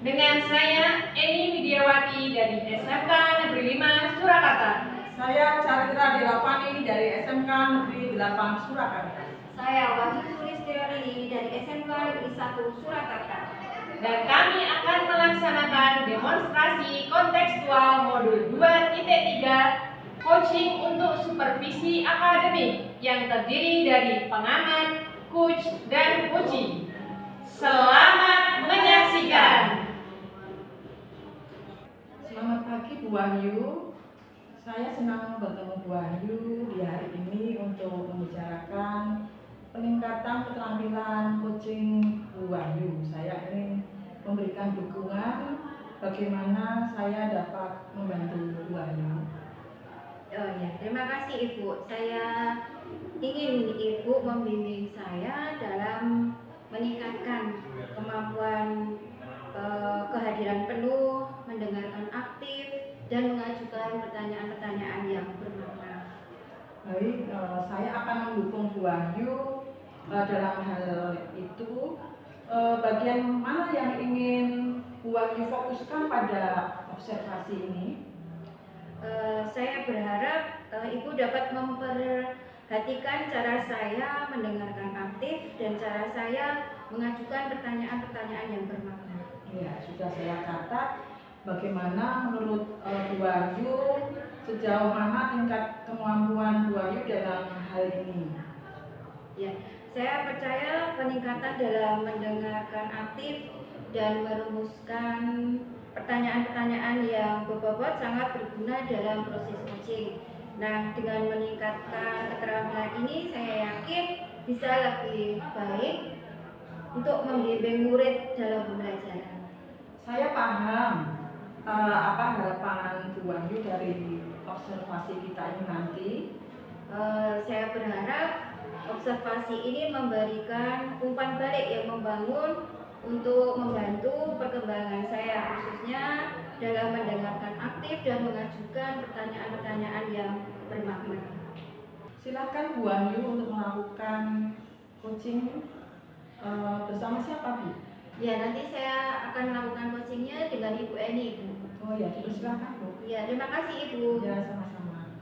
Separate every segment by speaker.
Speaker 1: Dengan saya Eni Widiawati dari SMK Negeri 5 Surakarta.
Speaker 2: Saya Charitra Delavani dari SMK Negeri 8 Surakarta.
Speaker 3: Saya Wahyu Sulistiawati dari SMK Negeri 1 Surakarta.
Speaker 1: Dan kami akan melaksanakan demonstrasi kontekstual modul 2.3 coaching untuk supervisi akademik yang terdiri dari pengaman, coach, dan coaching. Selamat menyaksikan.
Speaker 2: Selamat pagi Bu Wahyu. Saya senang bertemu Bu Wahyu di hari ini untuk membicarakan peningkatan keterampilan coaching Bu Wahyu. Saya ingin memberikan dukungan bagaimana saya dapat membantu Bu Wahyu.
Speaker 3: Oh ya, terima kasih Ibu. Saya ingin Ibu membimbing saya dalam meningkatkan kemampuan kehadiran penuh, mendengarkan aktif, dan mengajukan pertanyaan-pertanyaan yang bermakna.
Speaker 2: Baik, saya akan mendukung Bu Wahyu dalam hal itu. Bagian mana yang ingin Bu Wahyu fokuskan pada observasi ini?
Speaker 3: Saya berharap Ibu dapat memperhatikan cara saya mendengarkan aktif dan cara saya mengajukan pertanyaan-pertanyaan yang bermakna.
Speaker 2: Ya, sudah saya catat. Bagaimana menurut Bu Wahyu, sejauh mana tingkat kemampuan Bu Wahyu dalam hal ini?
Speaker 3: Ya, saya percaya peningkatan dalam mendengarkan aktif dan merumuskan pertanyaan-pertanyaan yang berbobot sangat berguna dalam proses coaching. Nah, dengan meningkatkan keterampilan ini, saya yakin bisa lebih baik untuk membimbing murid dalam pembelajaran.
Speaker 2: Saya paham apa harapan Bu Wahyu dari observasi kita ini nanti.
Speaker 3: Saya berharap observasi ini memberikan umpan balik yang membangun untuk membantu perkembangan saya, khususnya dalam mendengarkan aktif dan mengajukan pertanyaan-pertanyaan yang bermakna.
Speaker 2: Silakan Bu Wahyu untuk melakukan coaching bersama siapa Bu?
Speaker 3: Ya, nanti saya akan melakukan coachingnya dengan Ibu Eni, Bu.
Speaker 2: Oh ya, silakan Bu.
Speaker 3: Ya, terima kasih Ibu.
Speaker 2: Ya, sama-sama.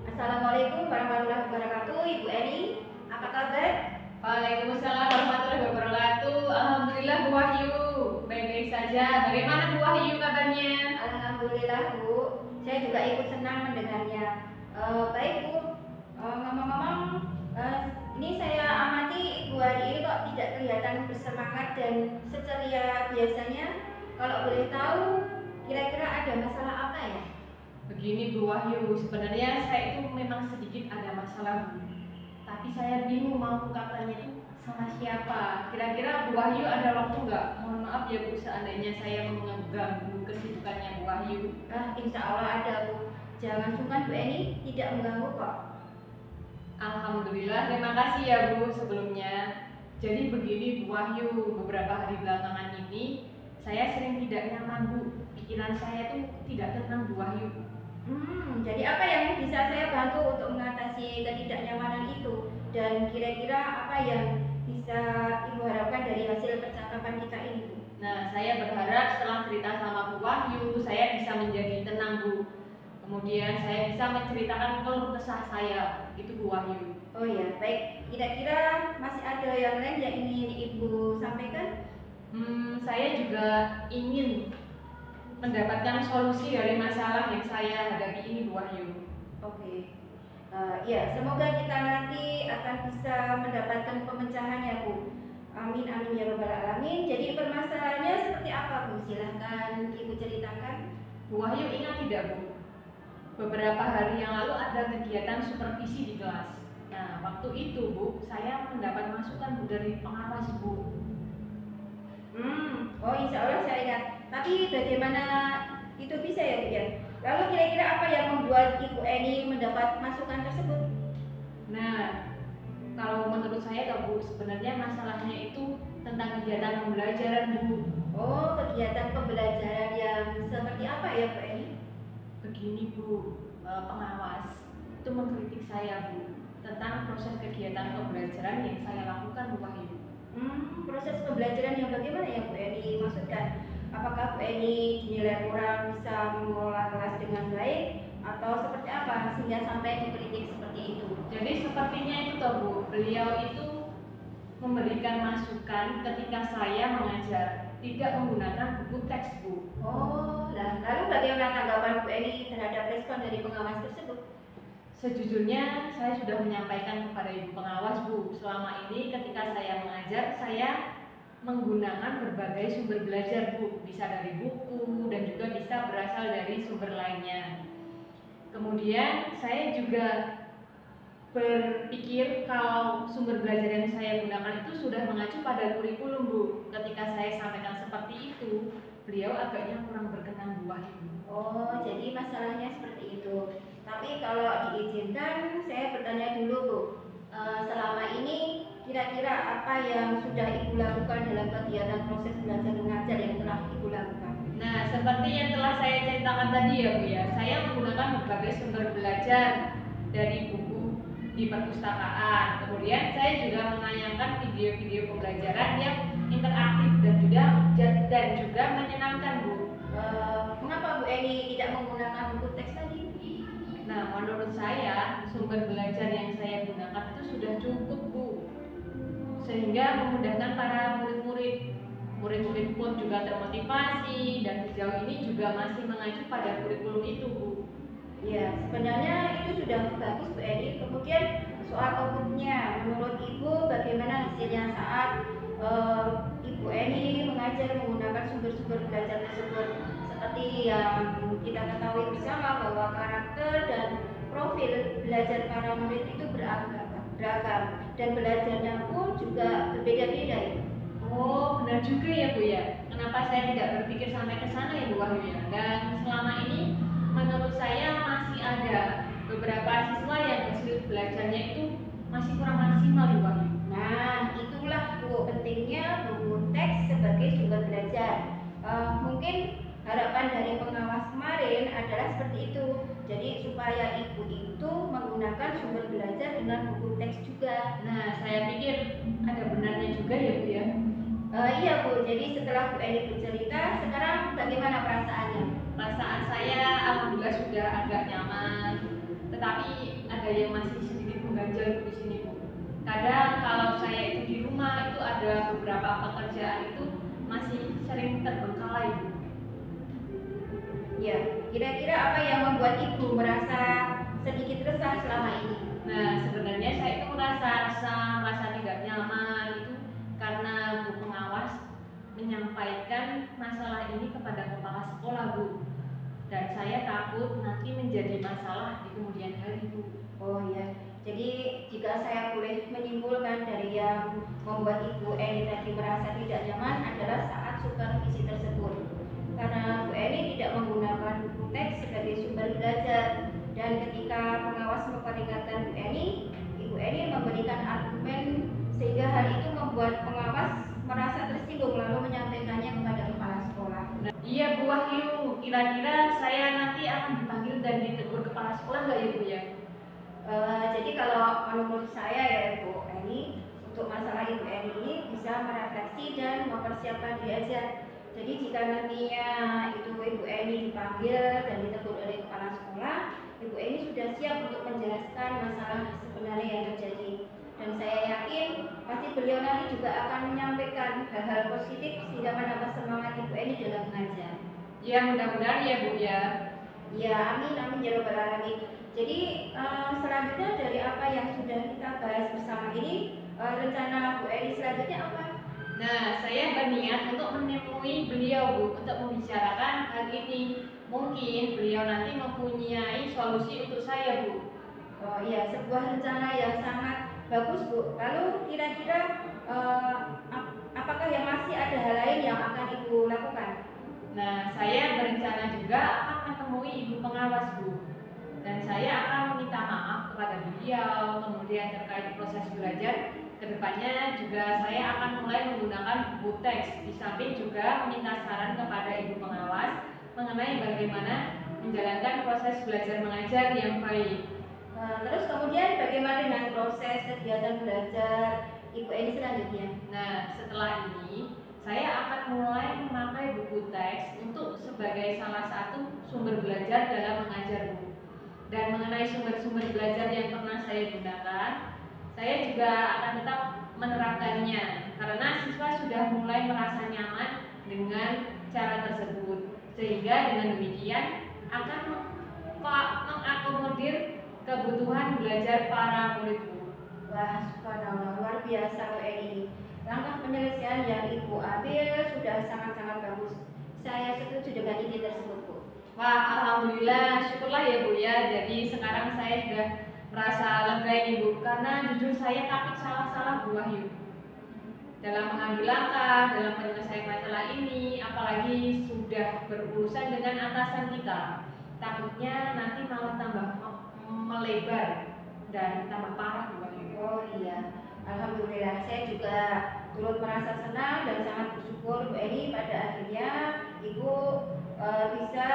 Speaker 3: Assalamualaikum warahmatullahi wabarakatuh, Ibu Eni. Apa kabar?
Speaker 1: Waalaikumsalam warahmatullahi wabarakatuh. Alhamdulillah Bu Wahyu, baik-baik saja. Bagaimana Bu Wahyu kabarnya?
Speaker 3: Alhamdulillah Bu, saya juga ikut senang mendengarnya. Baik Bu, ngomong-ngomong, ini saya amati Ibu hari ini kok tidak kelihatan bersemangat dan seceria biasanya. Kalau boleh tahu, kira-kira ada masalah apa ya?
Speaker 1: Begini Bu Wahyu, sebenarnya saya itu memang sedikit ada masalah Bu. Tapi saya bingung mau ungkapannya itu sama siapa. Kira-kira Bu Wahyu ada waktu nggak? Mohon maaf ya Bu, seandainya saya mengganggu kesibukannya Bu Wahyu.
Speaker 3: Insya Allah ada Bu. Jangan sungkan Bu Eni, tidak mengganggu kok.
Speaker 1: Alhamdulillah, terima kasih ya Bu sebelumnya. Jadi begini Bu Wahyu, beberapa hari belakangan ini saya sering tidak nyaman Bu. Pikiran saya tuh tidak tenang Bu Wahyu.
Speaker 3: Jadi apa yang bisa saya bantu untuk mengatasi ketidaknyamanan itu? Dan kira-kira apa yang bisa Ibu harapkan dari hasil percakapan kita ini, Bu?
Speaker 1: Nah, saya berharap setelah cerita sama Bu Wahyu, saya bisa menjadi tenang Bu. Kemudian saya bisa menceritakan keluh kesah saya, itu Bu Wahyu.
Speaker 3: Oh ya, baik. Kira-kira masih ada yang lain yang ingin Ibu sampaikan?
Speaker 1: Saya juga ingin mendapatkan solusi dari masalah yang saya hadapi ini Bu Wahyu.
Speaker 3: Oke. Ya, semoga kita nanti akan bisa mendapatkan pemecahan ya Bu. Amin amin ya rabbal alamin. Jadi permasalahannya seperti apa Bu? Silahkan Ibu ceritakan.
Speaker 1: Bu Wahyu ingat tidak Bu? Beberapa hari yang lalu ada kegiatan supervisi di kelas. Nah, waktu itu Bu, saya mendapat masukan Bu dari pengawas Bu.
Speaker 3: Oh insya Allah saya ingat. Tapi bagaimana itu bisa ya Bu ya? Lalu kira-kira apa yang membuat Ibu Eni mendapat masukan tersebut?
Speaker 1: Nah, kalau menurut saya Bu, sebenarnya masalahnya itu tentang kegiatan pembelajaran Bu.
Speaker 3: Oh, kegiatan pembelajaran yang seperti apa ya Bu Eni?
Speaker 1: Begini Bu, pengawas itu mengkritik saya Bu tentang proses kegiatan pembelajaran yang saya lakukan Bu Wahyu.
Speaker 3: Proses pembelajaran yang bagaimana ya Bu Eni maksudkan? apakah Bu Eni dinilai kurang bisa mengelola kelas dengan baik atau seperti apa sehingga sampai dikritik seperti itu?
Speaker 1: Jadi sepertinya itu toh Bu, beliau itu memberikan masukan ketika saya mengajar, tidak menggunakan buku teks Bu.
Speaker 3: Oh, lalu bagaimana tanggapan Bu Eni terhadap respon dari pengawas tersebut?
Speaker 1: Sejujurnya saya sudah menyampaikan kepada ibu pengawas Bu, selama ini ketika saya mengajar saya menggunakan berbagai sumber belajar Bu, bisa dari buku dan juga bisa berasal dari sumber lainnya. Kemudian saya juga berpikir kalau sumber belajar yang saya gunakan itu sudah mengacu pada kurikulum Bu. Ketika saya sampaikan seperti itu, beliau agaknya kurang berkenan Bu Wahyu.
Speaker 3: Oh, jadi masalahnya seperti itu. Tapi kalau diizinkan, saya bertanya dulu Bu, selama ini kira-kira apa yang sudah Ibu lakukan dalam kegiatan proses belajar mengajar yang telah Ibu lakukan?
Speaker 1: Nah, seperti yang telah saya ceritakan tadi ya Bu ya, saya menggunakan berbagai sumber belajar dari buku di perpustakaan. Kemudian saya juga menayangkan video-video pembelajaran yang interaktif dan juga menyenangkan Bu.
Speaker 3: Mengapa Bu Eni tidak menggunakan buku teks tadi?
Speaker 1: Nah, menurut saya sumber belajar yang saya gunakan itu sudah cukup Bu, sehingga memudahkan para murid-murid. Murid-murid pun juga termotivasi dan sejauh ini juga masih mengacu pada kurikulum itu Bu.
Speaker 3: Ya, sebenarnya itu sudah bagus Bu Eni. Kemudian soal outputnya, menurut Ibu bagaimana hasilnya saat Ibu Eni mengajar menggunakan sumber-sumber belajar tersebut? Seperti yang kita ketahui bersama bahwa karakter dan profil belajar para murid itu beragam dan belajarnya pun juga berbeda-beda ya.
Speaker 1: Oh, benar juga ya Bu ya. Kenapa saya tidak berpikir sampai ke sana ya Bu Wahyu ya? Dan selama ini menurut saya masih ada beberapa siswa yang hasil belajarnya itu masih kurang maksimal Bu Wahyu.
Speaker 3: Nah, itulah Bu pentingnya buku teks sebagai sumber belajar. Mungkin harapan dari pengawas kemarin adalah seperti itu. Jadi supaya Ibu itu menggunakan sumber belajar dengan buku teks juga.
Speaker 1: Nah, saya pikir ada benarnya juga ya Bu ya.
Speaker 3: Iya Bu, jadi setelah Bu Eni bercerita, sekarang bagaimana perasaannya?
Speaker 1: Perasaan saya alhamdulillah sudah agak nyaman, tetapi ada yang masih sedikit mengganjal di sini Bu. Kadang kalau saya itu di rumah itu ada beberapa pekerjaan itu masih sering terbengkalai Bu.
Speaker 3: Ya, kira-kira apa yang membuat Ibu merasa sedikit resah selama ini?
Speaker 1: Nah, sebenarnya saya itu merasa tidak nyaman itu karena Bu pengawas menyampaikan masalah ini kepada kepala sekolah Bu. Dan saya takut nanti menjadi masalah di kemudian hari Bu.
Speaker 3: Oh ya, jadi jika saya boleh menyimpulkan dari yang membuat Ibu Eni tadi merasa tidak nyaman adalah saat supervisi tersebut. Karena Bu Eni tidak menggunakan buku teks sebagai sumber belajar dan ketika pengawas memperingatkan Bu Eni, Ibu Eni memberikan argumen sehingga hal itu membuat pengawas merasa tersinggung lalu menyampaikannya kepada kepala sekolah.
Speaker 1: Nah, iya Bu Wahyu, kira-kira saya nanti akan dipanggil dan ditegur kepala sekolah nggak ya Bu ya?
Speaker 3: Jadi kalau menurut saya ya Bu Eni, untuk masalah Ibu Eni ini bisa merefleksi dan mempersiapkan diri aja. Jadi jika nantinya itu Ibu Eni dipanggil dan ditegur oleh kepala sekolah, Ibu Eni sudah siap untuk menjelaskan masalah sebenarnya yang terjadi. Dan saya yakin pasti beliau nanti juga akan menyampaikan hal-hal positif sehingga menambah semangat Ibu Eni dalam mengajar.
Speaker 1: Ya mudah-mudahan ya Bu ya.
Speaker 3: Ya amin amin ya robbal alamin. Jadi selanjutnya dari apa yang sudah kita bahas bersama ini, rencana Bu Eni selanjutnya apa?
Speaker 1: Nah, saya berniat untuk menemui beliau Bu untuk membicarakan hal ini. Mungkin beliau nanti mempunyai solusi untuk saya Bu.
Speaker 3: Oh iya, sebuah rencana yang sangat bagus Bu. Lalu kira-kira apakah yang masih ada hal lain yang akan Ibu lakukan?
Speaker 1: Nah, saya berencana juga akan menemui ibu pengawas Bu. Dan saya akan meminta maaf kepada beliau, kemudian terkait proses belajar. Kedepannya juga saya akan mulai menggunakan buku teks. Di samping juga meminta saran kepada ibu pengawas mengenai bagaimana menjalankan proses belajar mengajar yang baik.
Speaker 3: Terus kemudian bagaimana dengan proses kegiatan belajar Ibu Eni selanjutnya?
Speaker 1: Nah, setelah ini saya akan mulai memakai buku teks salah satu sumber belajar dalam mengajar, Bu. Dan mengenai sumber-sumber belajar yang pernah saya gunakan, saya juga akan tetap menerapkannya karena siswa sudah mulai merasa nyaman dengan cara tersebut, sehingga dengan demikian akan mengakomodir kebutuhan belajar para murid, Bu.
Speaker 3: Wah, subhanallah, luar biasa ini. Langkah penyelesaian yang Ibu ambil sudah sangat-sangat bagus. Saya setuju dengan ide tersebut, Bu.
Speaker 1: Wah, alhamdulillah, syukurlah ya Bu ya. Jadi sekarang saya sudah merasa lega ini Bu, karena jujur saya takut salah-salah Bu Wahyu dalam mengambil langkah, dalam menyelesaikan masalah ini, apalagi sudah berurusan dengan atasan kita. Takutnya nanti malah tambah melebar dan tambah parah Bu Wahyu.
Speaker 3: Oh iya, alhamdulillah saya juga turut merasa senang dan sangat bersyukur Bu Eni pada akhirnya Ibu bisa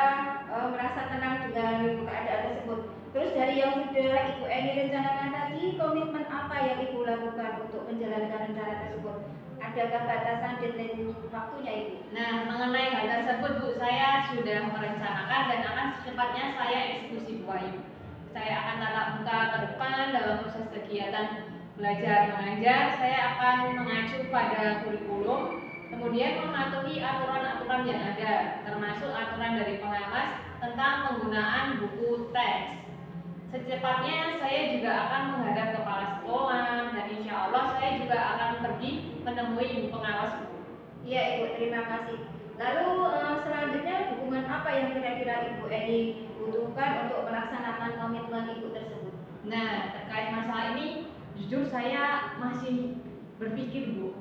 Speaker 3: merasa tenang dengan keadaan tersebut. Terus dari yang sudah Ibu Eni rencanakan tadi, komitmen apa yang Ibu lakukan untuk menjalankan rencana tersebut? Adakah batasan deadline waktunya Ibu?
Speaker 1: Nah, mengenai hal tersebut Bu, saya sudah merencanakan dan akan secepatnya saya eksekusi Bu Wahyu. Saya akan tatap muka ke depan dalam proses kegiatan belajar mengajar. Saya akan mengacu pada kurikulum, kemudian mematuhi aturan-aturan yang ada, termasuk aturan dari pengawas tentang penggunaan buku teks. Secepatnya saya juga akan menghadap kepala sekolah dan insya Allah saya juga akan pergi menemui ibu pengawas.
Speaker 3: Iya Ibu, terima kasih. Lalu selanjutnya dukungan apa yang kira-kira Ibu Eni butuhkan untuk melaksanakan komitmen Ibu tersebut?
Speaker 1: Nah, terkait masalah ini, jujur saya masih berpikir Bu.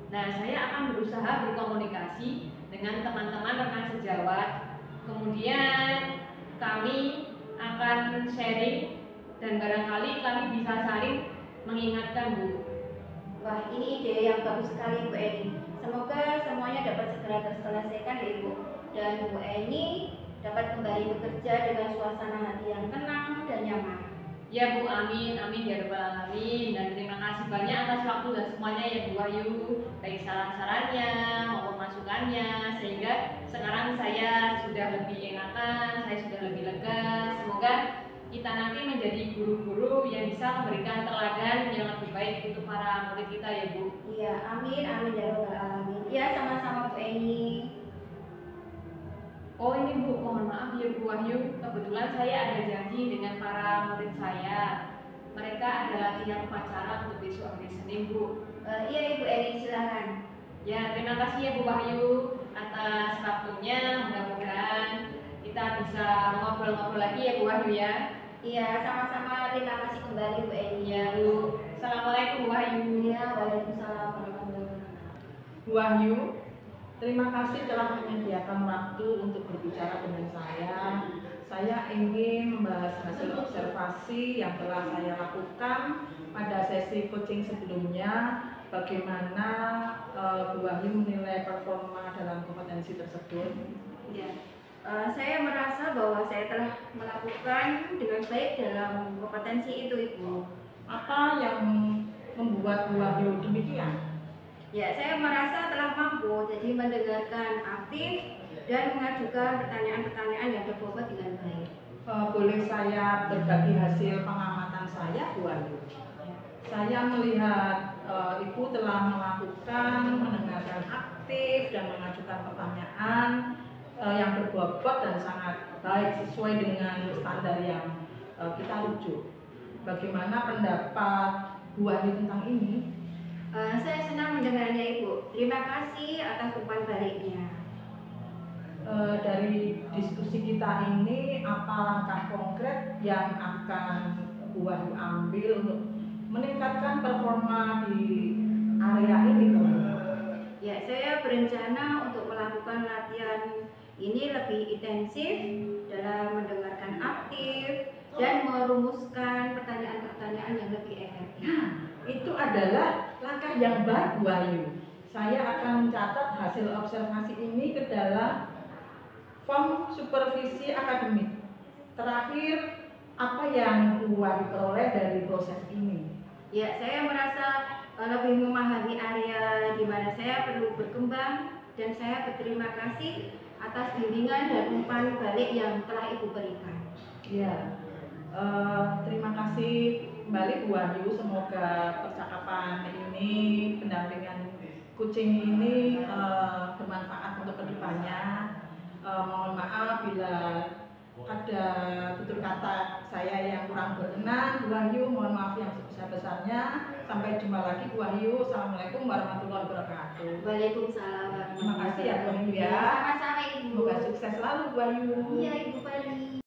Speaker 1: Nah, saya akan berusaha berkomunikasi dengan teman-teman rekan sejawat. Kemudian kami akan sharing dan barangkali kami bisa saling mengingatkan Bu.
Speaker 3: Wah, ini ide yang bagus sekali Bu Eni. Semoga semuanya dapat segera terselesaikan ya Ibu. Dan Bu Eni dapat kembali bekerja dengan suasana hati yang tenang dan nyaman.
Speaker 1: Ya Bu, amin, amin ya rabbal alamin. Dan terima kasih banyak atas waktu dan semuanya ya Bu Wahyu, baik saran-sarannya maupun masukannya, sehingga sekarang saya sudah lebih enakan, saya sudah lebih lega. Semoga kita nanti menjadi guru-guru yang bisa memberikan teladan yang lebih baik untuk para murid kita ya Bu.
Speaker 3: Iya, amin, amin ya rabbal alamin. Ya, sama-sama Bu Eni.
Speaker 1: Oh ini Bu, mohon maaf ya Bu Wahyu, kebetulan saya ada janji dengan para murid saya. Mereka ada latihan upacara untuk besok hari Senin Bu.
Speaker 3: Iya Ibu Eni, silakan.
Speaker 1: Ya, terima kasih ya Bu Wahyu atas waktunya. Mudah-mudahan kita bisa ngobrol-ngobrol lagi ya Bu Wahyu ya.
Speaker 3: Iya, sama-sama. Terima kasih kembali Bu Eni.
Speaker 1: Ya Bu. Assalamualaikum Bu Wahyu.
Speaker 3: Iya, waalaikumsalam warahmatullahi wabarakatuh.
Speaker 2: Bu Wahyu, terima kasih telah menyediakan waktu untuk berbicara dengan saya. Saya ingin membahas hasil observasi yang telah saya lakukan pada sesi coaching sebelumnya. Bagaimana Bu Wahyu menilai performa dalam kompetensi tersebut?
Speaker 3: Ya, saya merasa bahwa saya telah melakukan dengan baik dalam kompetensi itu Ibu.
Speaker 2: Apa yang membuat Bu Wahyu demikian?
Speaker 3: Ya, saya merasa telah mampu jadi mendengarkan aktif dan mengajukan pertanyaan-pertanyaan yang berbobot dengan baik.
Speaker 2: Boleh saya berbagi hasil pengamatan saya, Bu Wahyu? Saya melihat Ibu telah melakukan mendengarkan aktif dan mengajukan pertanyaan yang berbobot dan sangat baik sesuai dengan standar yang kita rujuk. Bagaimana pendapat Bu Wahyu tentang ini?
Speaker 3: Saya senang mendengarnya Ibu. Terima kasih atas umpan baliknya.
Speaker 2: Dari diskusi kita ini, apa langkah konkret yang akan Bu Wahyu ambil untuk meningkatkan performa di area ini, Bu?
Speaker 3: Ya, saya berencana untuk melakukan latihan ini lebih intensif dalam mendengarkan aktif dan merumuskan pertanyaan-pertanyaan yang lebih efektif.
Speaker 2: Itu adalah langkah yang baik, Bu Wahyu. Saya akan mencatat hasil observasi ini ke dalam form supervisi akademik. Terakhir, apa yang Bu Wahyu peroleh dari proses ini?
Speaker 3: Ya, saya merasa lebih memahami area di mana saya perlu berkembang dan saya berterima kasih atas bimbingan dan umpan balik yang telah Ibu berikan.
Speaker 2: Ya, terima kasih kembali Bu Wahyu. Semoga percakapan ini, pendampingan kucing ini bermanfaat untuk kedepannya. Mohon maaf bila ada tutur kata saya yang kurang berkenan, Bu Wahyu. Mohon maaf yang sebesar-besarnya. Sampai jumpa lagi Bu Wahyu. Assalamualaikum warahmatullahi wabarakatuh.
Speaker 3: Waalaikumsalam.
Speaker 2: Terima kasih ya Bu Wahyu ya.
Speaker 3: Sama-sama Ibu.
Speaker 2: Semoga sukses selalu Bu Wahyu.
Speaker 3: Iya Ibu Feli.